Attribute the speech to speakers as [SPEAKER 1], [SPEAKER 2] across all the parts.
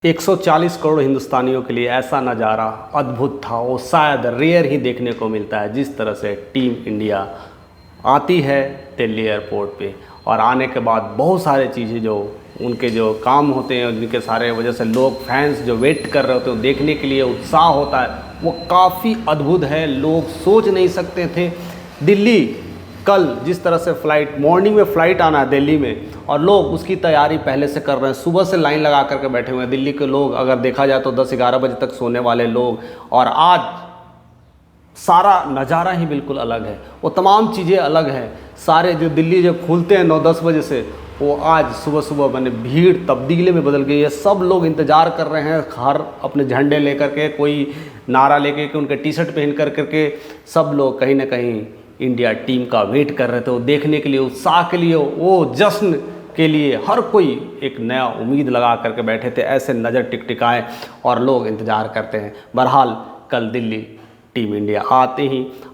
[SPEAKER 1] 140 करोड़ हिंदुस्तानियों के लिए ऐसा नज़ारा अद्भुत था। वो शायद रेयर ही देखने को मिलता है। जिस तरह से टीम इंडिया आती है दिल्ली एयरपोर्ट पे और आने के बाद बहुत सारे चीज़ें जो उनके जो काम होते हैं जिनके सारे वजह से लोग फैंस जो वेट कर रहे होते हैं देखने के लिए उत्साह होता है, वो काफ़ी अद्भुत है। लोग सोच नहीं सकते थे। दिल्ली कल जिस तरह से फ़्लाइट मॉर्निंग में फ़्लाइट आना है दिल्ली में और लोग उसकी तैयारी पहले से कर रहे हैं। सुबह से लाइन लगा करके बैठे हुए हैं दिल्ली के लोग। अगर देखा जाए तो 10-11 बजे तक सोने वाले लोग, और आज सारा नज़ारा ही बिल्कुल अलग है। वो तमाम चीज़ें अलग हैं। सारे जो दिल्ली जो खुलते हैं 9-10 बजे से, वो आज सुबह सुबह मैंने भीड़ तब्दीली में बदल गई है। सब लोग इंतज़ार कर रहे हैं, हर अपने झंडे लेकर के, कोई नारा लेके के, उनके टी शर्ट पहन कर के सब लोग कहीं ना कहीं इंडिया टीम का वेट कर रहे थे। वो देखने के लिए, उत्साह के लिए, वो जश्न के लिए हर कोई एक नया उम्मीद लगा करके बैठे थे। ऐसे नज़र टिकटिकाए और लोग इंतज़ार करते हैं। बहरहाल कल दिल्ली टीम इंडिया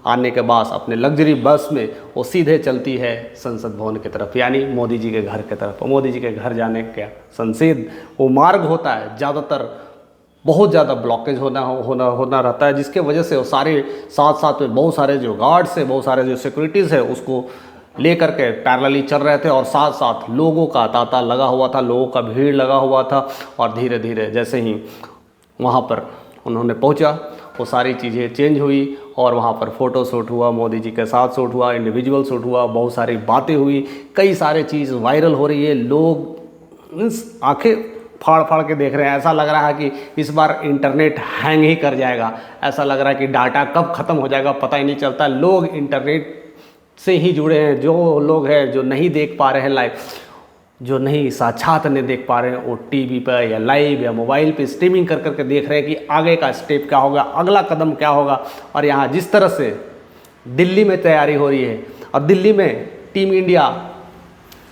[SPEAKER 1] आने के बाद अपने लग्जरी बस में वो सीधे चलती है संसद भवन की तरफ, यानी मोदी जी के घर की तरफ। मोदी जी के घर जाने का संसद वो मार्ग होता है, ज़्यादातर बहुत ज़्यादा ब्लॉकेज होना रहता है, जिसके वजह से वो सारे साथ में बहुत सारे जो गार्ड्स है, बहुत सारे जो सिक्योरिटीज़ है, उसको लेकर के पैरेलली चल रहे थे और साथ साथ लोगों का तांता लगा हुआ था, लोगों का भीड़ लगा हुआ था। और धीरे धीरे जैसे ही वहाँ पर उन्होंने पहुँचा, वो सारी चीज़ें चेंज हुई और वहाँ पर फ़ोटो शूट हुआ, मोदी जी के साथ शूट हुआ, इंडिविजुअल शूट हुआ, बहुत सारी बातें हुई, कई सारे चीज़ वायरल हो रही है। लोग आंखें फाड़ के देख रहे हैं। ऐसा लग रहा है कि इस बार इंटरनेट हैंग ही कर जाएगा। ऐसा लग रहा है कि डाटा कब ख़त्म हो जाएगा पता ही नहीं चलता। लोग इंटरनेट से ही जुड़े हैं। जो लोग हैं जो नहीं देख पा रहे हैं लाइव, जो नहीं साक्षात नहीं देख पा रहे हैं, वो टीवी पर या लाइव या मोबाइल पे स्ट्रीमिंग कर करके देख रहे हैं कि आगे का स्टेप क्या होगा, अगला कदम क्या होगा। और यहाँ जिस तरह से दिल्ली में तैयारी हो रही है और दिल्ली में टीम इंडिया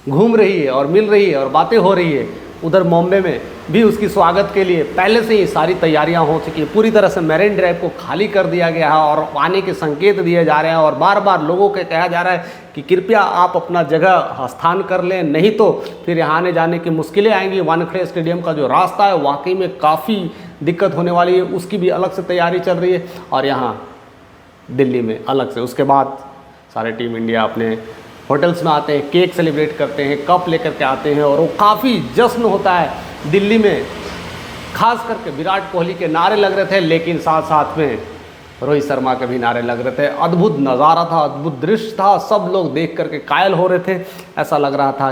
[SPEAKER 1] घूम रही है और मिल रही है और बातें हो रही है, उधर बॉम्बे में भी उसकी स्वागत के लिए पहले से ही सारी तैयारियां हो चुकी है। पूरी तरह से मैरिन ड्राइव को खाली कर दिया गया है और आने के संकेत दिए जा रहे हैं और बार बार लोगों को कहा जा रहा है कि कृपया आप अपना जगह स्थान कर लें, नहीं तो फिर यहाँ आने जाने की मुश्किलें आएंगी। वानखेड़े स्टेडियम का जो रास्ता है वाकई में काफ़ी दिक्कत होने वाली है, उसकी भी अलग से तैयारी चल रही है। और यहाँ दिल्ली में अलग से उसके बाद सारे टीम इंडिया अपने होटल्स में आते हैं, केक सेलिब्रेट करते हैं, कप लेकर के आते हैं और वो काफ़ी जश्न होता है दिल्ली में। खास करके विराट कोहली के नारे लग रहे थे, लेकिन साथ साथ में रोहित शर्मा के भी नारे लग रहे थे। अद्भुत नज़ारा था, अद्भुत दृश्य था। सब लोग देख करके कायल हो रहे थे। ऐसा लग रहा था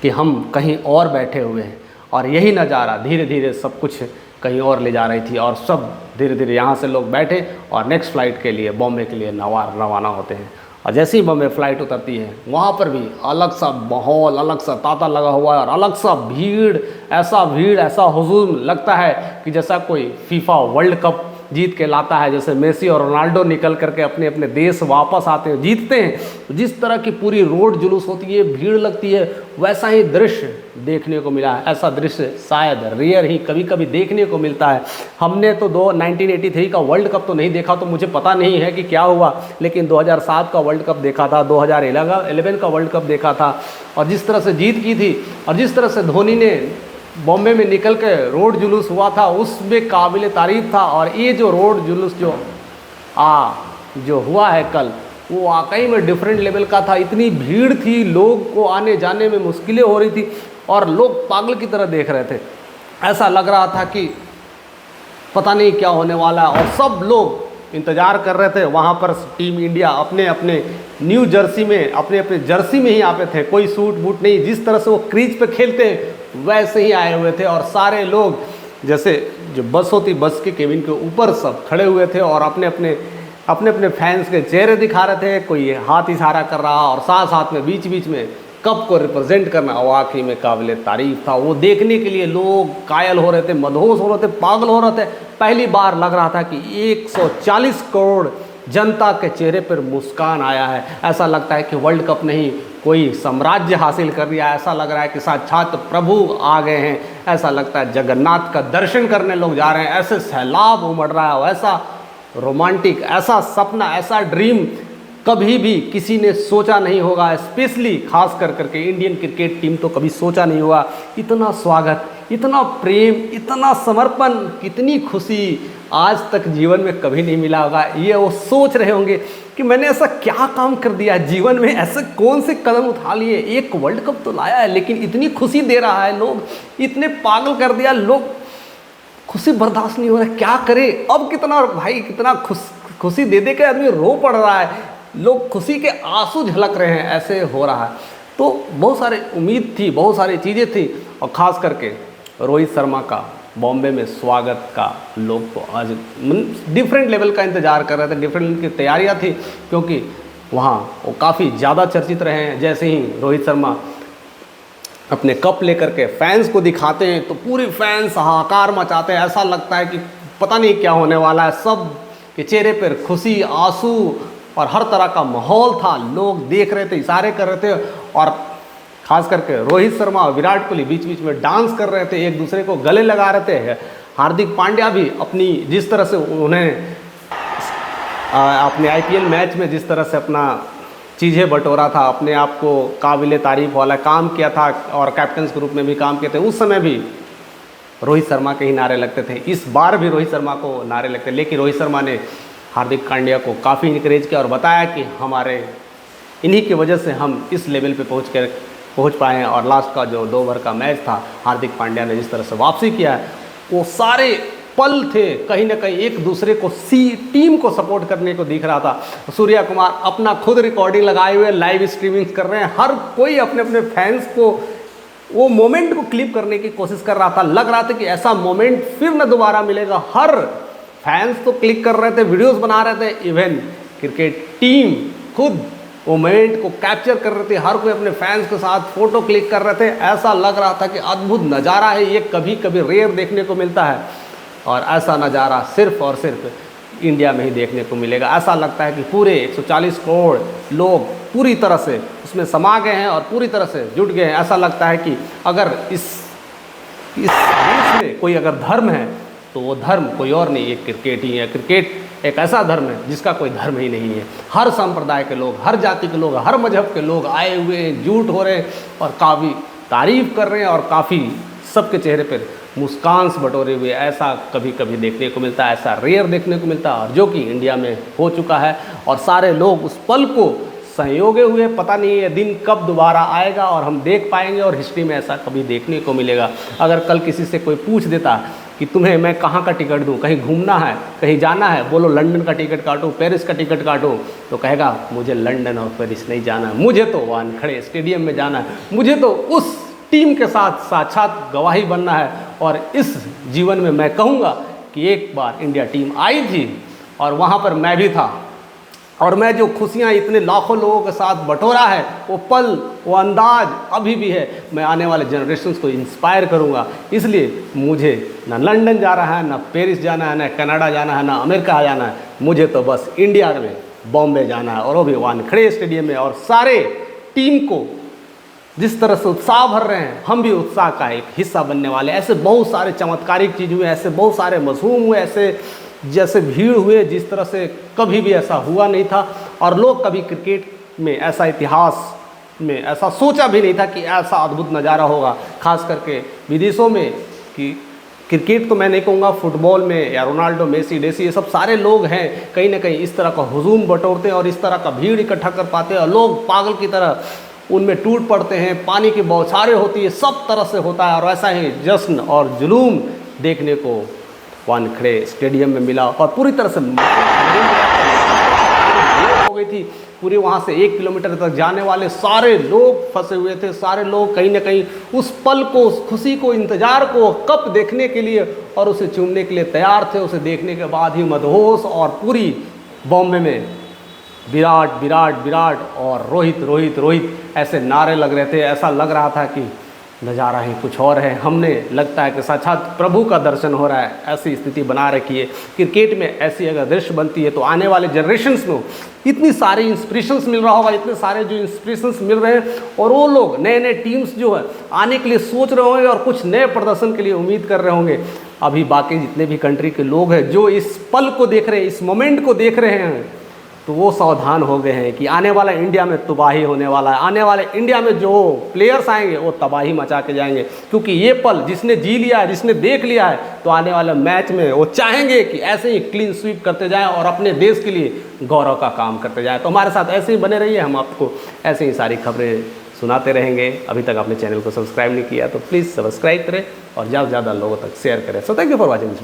[SPEAKER 1] कि हम कहीं और बैठे हुए हैं और यही नज़ारा धीरे धीरे सब कुछ कहीं और ले जा रही थी। और सब धीरे धीरे यहाँ से लोग बैठे और नेक्स्ट फ़्लाइट के लिए बॉम्बे के लिए रवाना होते हैं। और जैसे ही बॉम्बे फ़्लाइट उतरती है, वहाँ पर भी अलग सा माहौल, अलग सा तांता लगा हुआ है और अलग सा भीड़, ऐसा हुजूम लगता है कि जैसा कोई फीफा वर्ल्ड कप जीत के लाता है। जैसे मेसी और रोनाल्डो निकल करके अपने अपने देश वापस आते हैं, जीतते हैं। जिस तरह की पूरी रोड जुलूस होती है, भीड़ लगती है, वैसा ही दृश्य देखने को मिला है। ऐसा दृश्य शायद रेयर ही कभी कभी देखने को मिलता है। हमने तो 1983 का वर्ल्ड कप तो नहीं देखा, तो मुझे पता नहीं है कि क्या हुआ, लेकिन 2007 का वर्ल्ड कप देखा था, 2011 का वर्ल्ड कप देखा था। और जिस तरह से जीत की थी और जिस तरह से धोनी ने बॉम्बे में निकल के रोड जुलूस हुआ था, उसमें काबिल तारीफ़ था। और ये जो रोड जुलूस जो हुआ है कल, वो वाकई में डिफरेंट लेवल का था। इतनी भीड़ थी, लोग को आने जाने में मुश्किलें हो रही थी और लोग पागल की तरह देख रहे थे। ऐसा लग रहा था कि पता नहीं क्या होने वाला है और सब लोग इंतज़ार कर रहे थे। वहाँ पर टीम इंडिया अपने अपने न्यू जर्सी में, अपने अपने जर्सी में ही आए थे, कोई सूट बूट नहीं। जिस तरह से वो क्रीज पे खेलते हैं वैसे ही आए हुए थे। और सारे लोग जैसे जो बस होती, बस के केबिन के ऊपर सब खड़े हुए थे और अपने अपने फैंस के चेहरे दिखा रहे थे। कोई हाथ इशारा कर रहा और साथ साथ में बीच बीच में कप को रिप्रेजेंट करना वाकई में काबिल तारीफ़ था। वो देखने के लिए लोग कायल हो रहे थे, मदहोश हो रहे थे, पागल हो रहे थे। पहली बार लग रहा था कि 140 करोड़ जनता के चेहरे पर मुस्कान आया है। ऐसा लगता है कि वर्ल्ड कप नहीं, कोई साम्राज्य हासिल कर लिया। ऐसा लग रहा है कि साक्षात प्रभु आ गए हैं। ऐसा लगता है जगन्नाथ का दर्शन करने लोग जा रहे हैं। ऐसे सैलाब उमड़ रहा है, ऐसा रोमांटिक, ऐसा सपना, ऐसा ड्रीम कभी भी किसी ने सोचा नहीं होगा। स्पेशली खास कर करके इंडियन क्रिकेट टीम तो कभी सोचा नहीं होगा इतना स्वागत, इतना प्रेम, इतना समर्पण, कितनी खुशी आज तक जीवन में कभी नहीं मिला होगा। ये वो सोच रहे होंगे कि मैंने ऐसा क्या काम कर दिया जीवन में, ऐसे कौन से कदम उठा लिए, एक वर्ल्ड कप तो लाया है लेकिन इतनी खुशी दे रहा है, लोग इतने पागल कर दिया, लोग खुशी बर्दाश्त नहीं हो रहा, क्या करे अब, कितना भाई कितना खुशी दे दे के आदमी रो पड़ रहा है, लोग खुशी के आंसू झलक रहे हैं, ऐसे हो रहा है। तो बहुत सारे उम्मीद थी, बहुत सारी चीज़ें थी, और ख़ास करके रोहित शर्मा का बॉम्बे में स्वागत का लोग तो आज डिफरेंट लेवल का इंतज़ार कर रहे थे, डिफरेंट लेवल की तैयारियां थी, क्योंकि वहाँ वो काफ़ी ज़्यादा चर्चित रहे हैं। जैसे ही रोहित शर्मा अपने कप लेकर के फैंस को दिखाते हैं तो पूरे फैंस हाहाकार मचाते हैं, ऐसा लगता है कि पता नहीं क्या होने वाला है, सब के चेहरे पर खुशी, आंसू और हर तरह का माहौल था, लोग देख रहे थे, इशारे कर रहे थे, और खास करके रोहित शर्मा और विराट कोहली बीच बीच में डांस कर रहे थे, एक दूसरे को गले लगा रहे थे। हार्दिक पांड्या भी अपनी जिस तरह से उन्हें अपने IPL मैच में जिस तरह से अपना चीज़ें बटोरा था, अपने आप को काबिल तारीफ वाला काम किया था, और कैप्टन के रूप में भी काम किए थे, उस समय भी रोहित शर्मा के ही नारे लगते थे। इस बार भी रोहित शर्मा को नारे लगते, लेकिन रोहित शर्मा ने हार्दिक पांड्या को काफ़ी इनकरेज किया और बताया कि हमारे इन्हीं की वजह से हम इस लेवल पे पहुंच पाए हैं। और लास्ट का जो 2 ओवर का मैच था, हार्दिक पांड्या ने जिस तरह से वापसी किया है, वो सारे पल थे कहीं ना कहीं एक दूसरे को टीम को सपोर्ट करने को दिख रहा था। सूर्या कुमार अपना खुद रिकॉर्डिंग लगाए हुए लाइव स्ट्रीमिंग कर रहे हैं, हर कोई अपने अपने फैंस को वो मोमेंट को क्लिप करने की कोशिश कर रहा था, लग रहा था कि ऐसा मोमेंट फिर न दोबारा मिलेगा। हर फैंस तो क्लिक कर रहे थे, वीडियोस बना रहे थे, इवन क्रिकेट टीम खुद वो मोमेंट को कैप्चर कर रहे थे, हर कोई अपने फैंस के साथ फ़ोटो क्लिक कर रहे थे। ऐसा लग रहा था कि अद्भुत नज़ारा है, ये कभी कभी रेयर देखने को मिलता है, और ऐसा नज़ारा सिर्फ और सिर्फ इंडिया में ही देखने को मिलेगा। ऐसा लगता है कि पूरे 140 करोड़ लोग पूरी तरह से उसमें समा गए हैं और पूरी तरह से जुट गए हैं। ऐसा लगता है कि अगर इस देश में कोई अगर धर्म है तो वो धर्म कोई और नहीं, ये क्रिकेट ही है। क्रिकेट एक ऐसा धर्म है जिसका कोई धर्म ही नहीं है। हर संप्रदाय के लोग, हर जाति के लोग, हर मजहब के लोग आए हुए हैं, जुट हो रहे हैं और काफ़ी तारीफ कर रहे हैं, और काफ़ी सबके चेहरे पर मुस्कान से बटोरे हुए। ऐसा कभी कभी देखने को मिलता है, ऐसा रेयर देखने को मिलता है, और जो कि इंडिया में हो चुका है। और सारे लोग उस पल को संयोगे हुए, पता नहीं ये दिन कब दोबारा आएगा और हम देख पाएंगे, और हिस्ट्री में ऐसा कभी देखने को मिलेगा। अगर कल किसी से कोई पूछ देता कि तुम्हें मैं कहाँ का टिकट दूं, कहीं घूमना है, कहीं जाना है, बोलो लंदन का टिकट काटो, पेरिस का टिकट काटो, तो कहेगा मुझे लंदन और पेरिस नहीं जाना है, मुझे तो वानखेड़े स्टेडियम में जाना है, मुझे तो उस टीम के साथ साक्षात गवाही बनना है। और इस जीवन में मैं कहूँगा कि एक बार इंडिया टीम आई थी और वहाँ पर मैं भी था, और मैं जो खुशियाँ इतने लाखों लोगों के साथ बटोरा है, वो पल, वो अंदाज अभी भी है। मैं आने वाले जनरेशन्स को इंस्पायर करूँगा। इसलिए मुझे ना लंदन जा रहा है, ना पेरिस जाना है, ना कनाडा जाना है, ना अमेरिका जाना है, मुझे तो बस इंडिया में बॉम्बे जाना है, और वो भी वानखेड़े स्टेडियम में। और सारे टीम को जिस तरह से उत्साह भर रहे हैं, हम भी उत्साह का एक हिस्सा बनने वाले। ऐसे बहुत सारे चमत्कारिक चीज़ हुए, ऐसे बहुत सारे मशहूम हुए, ऐसे जैसे भीड़ हुए जिस तरह से कभी भी ऐसा हुआ नहीं था, और लोग कभी क्रिकेट में ऐसा इतिहास में ऐसा सोचा भी नहीं था कि ऐसा अद्भुत नज़ारा होगा। खास करके विदेशों में कि क्रिकेट तो मैं नहीं कहूँगा, फुटबॉल में या रोनाल्डो, मेसी, डेसी, ये सब सारे लोग हैं, कहीं ना कहीं इस तरह का हुजूम बटोरते हैं और इस तरह का भीड़ इकट्ठा कर पाते हैं, और लोग पागल की तरह उनमें टूट पड़ते हैं, पानी की बौछारें होती है, सब तरह से होता है। और ऐसा ही जश्न और जुलूम देखने को वानखेड़े स्टेडियम में मिला, और पूरी तरह से हो गई थी। पूरे वहाँ से 1 किलोमीटर तक जाने वाले सारे लोग फंसे हुए थे, सारे लोग कहीं ना कहीं उस पल को, उस खुशी को, इंतज़ार को कप देखने के लिए और उसे चूमने के लिए तैयार थे। उसे देखने के बाद ही मदहोश, और पूरी बॉम्बे में विराट विराट विराट और रोहित रोहित रोहित ऐसे नारे लग रहे थे। ऐसा लग रहा था कि नज़ारा ही कुछ और है, हमने लगता है कि साक्षात प्रभु का दर्शन हो रहा है। ऐसी स्थिति बना रखी है। क्रिकेट में ऐसी अगर दृश्य बनती है तो आने वाले जनरेशन्स में इतनी सारी इंस्पिरेशंस मिल रहा होगा, इतने सारे जो इंस्पिरेशंस मिल रहे हैं, और वो लोग नए नए टीम्स जो है आने के लिए सोच रहे होंगे और कुछ नए प्रदर्शन के लिए उम्मीद कर रहे होंगे। अभी बाकी जितने भी कंट्री के लोग हैं जो इस पल को देख रहे हैं, इस मोमेंट को देख रहे हैं, तो वो सावधान हो गए हैं कि आने वाला इंडिया में तबाही होने वाला है, आने वाले इंडिया में जो प्लेयर्स आएंगे वो तबाही मचा के जाएंगे, क्योंकि ये पल जिसने जी लिया है, जिसने देख लिया है, तो आने वाले मैच में वो चाहेंगे कि ऐसे ही क्लीन स्वीप करते जाएं और अपने देश के लिए गौरव का काम करते जाएं। तो हमारे साथ ऐसे ही बने रहिए, हम आपको ऐसे ही सारी खबरें सुनाते रहेंगे। अभी तक आपने चैनल को सब्सक्राइब नहीं किया तो प्लीज़ सब्सक्राइब करें और ज़्यादा से ज़्यादा लोगों तक शेयर करें। So thank you for watching this.